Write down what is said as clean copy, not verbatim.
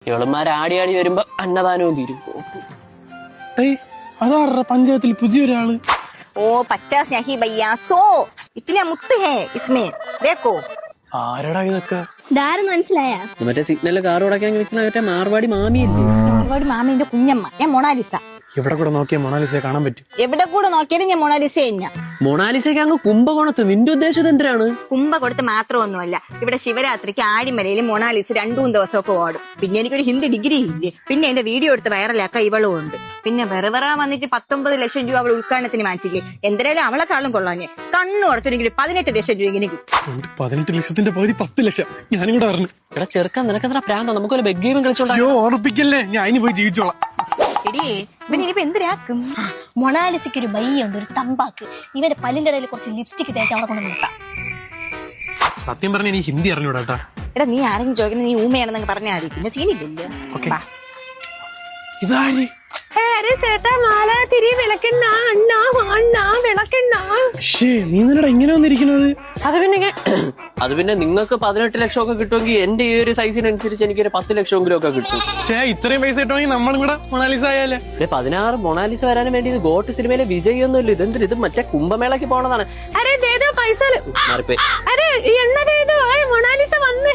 ഇവളന്മാര് ആടി വരുമ്പോ അന്നദാനവും തീരും. അതാ പഞ്ചായത്തിൽ പുതിയൊരാള്. ओ 50 नहीं भैया 100 इतने मुक्त है इसमें देखो. ആരടാ ഇതൊക്കെ? ഇതാരെന്ന് മനസ്സിലായ? മറ്റേ സിഗ്നലിൽ കാർ ഓടക്കാൻ നിൽക്കുന്ന മറ്റേ മാർവാടി മാമിയല്ലേ? മാർവാടി മാമിന്റെ കുഞ്ഞമ്മ. ഞാൻ മൊണാലിസ. ഇവിടെ കൂടെ നോക്കിയാ മൊണാലിസയെ കാണാൻ പറ്റും. എവിടെ കൂടെ നോക്കിയാലും ഞാൻ മൊണാലിസ തന്നെ. മൊണാലിസയ്ക്ക് അങ്ങ് കുംഭകോണത്ത്. നിന്റെ ഉദ്ദേശം എന്തിനാണ്? കുംഭ കൊടുത്ത് മാത്രമൊന്നുമല്ല, ഇവിടെ ശിവരാത്രിക്ക് ആടിമലയിൽ മൊണാലിസ 2-3 ദിവസമൊക്കെ ഓടും. പിന്നെ എനിക്കൊരു ഹിന്ദി ഡിഗ്രി ഇല്ലേ, പിന്നെ എന്റെ വീഡിയോ എടുത്ത് വൈറലാക്കാൻ ഇവളും ഉണ്ട്. പിന്നെ വെറുതെ വന്നിട്ട് 19 ലക്ഷം രൂപ അവൾ ഉദ്ഘാടനത്തിന് വാങ്ങിച്ചില്ലേ. എന്തായാലും അവളെക്കാളും കൊള്ളാഞ്ഞ് കണ്ണു ഉടച്ചെങ്കിൽ 18 ലക്ഷം രൂപ ഇങ്ങനെ കിട്ടും. 18 ലക്ഷത്തിന്റെ പകുതി 10 ലക്ഷം. ഞാനും കൂടെ പറഞ്ഞു. എടാ ചെറുക്കാൻ നിനക്കെത്ര പ്രാന്ത? നമുക്കൊരു ബെഗ് ഗെയിം കളിച്ചോളാം. ഓർപ്പിക്കല്ലേ, ഞാൻ അതിന് പോയി ജീവിച്ചോളാം. എടിയേ ഇവൻ ഇനിയിപ്പോ എന്തിനാക്കും? മൊണാലിസയ്ക്ക് ഒരു ബയ്യുണ്ട്, ഒരു തമ്പാക്ക്. ഇവന്റെ പല്ലിന്റെ ഇടയിൽ കുറച്ച് ലിപ്സ്റ്റിക് തേച്ച് അവളെ കൊണ്ട് നിർത്താം. സത്യം പറഞ്ഞ എനിക്ക് ഹിന്ദി അറിഞ്ഞൂടാ. എടാ നീ ആരെങ്കിലും ചോദിക്കണം, നീ ഊമയാണെന്നൊക്കെ പറഞ്ഞാൽ മതി. പിന്നെ സീനില്ലല്ലോ. ഇതാര്? ചേട്ടാ മാല തിരി വിളക്കെണ്ണ അണ്ണ അണ്ണ വിളക്കെണ്ണ. നീ നിന്നടാ ഇങ്ങനെ വന്നിരിക്കുന്നത്? അത് പിന്നെ നിങ്ങൾക്ക് 18 ലക്ഷം ഒക്കെ കിട്ടുമെങ്കിൽ എന്റെ ഈ ഒരു സൈസിനനുസരിച്ച് എനിക്കൊരു 10 ലക്ഷമെങ്കിലും ഒക്കെ കിട്ടും. ഇത്രയും പൈസ കിട്ടുമെങ്കിൽ നമ്മളും കൂടെ മൊണാലിസ ആയാലേ. 16 മൊണാലിസ വരാനും വേണ്ടി ഇത് ഗോട്ട് സിനിമയിലെ വിജയൊന്നുമില്ല. ഇതെന്തിന്? ഇത് മറ്റേ കുംഭമേളയ്ക്ക് പോണതാണ്. അരെ പൈസ മാറിപ്പോയി. അരെ എണ്ണ മൊണാലിസ വന്നു.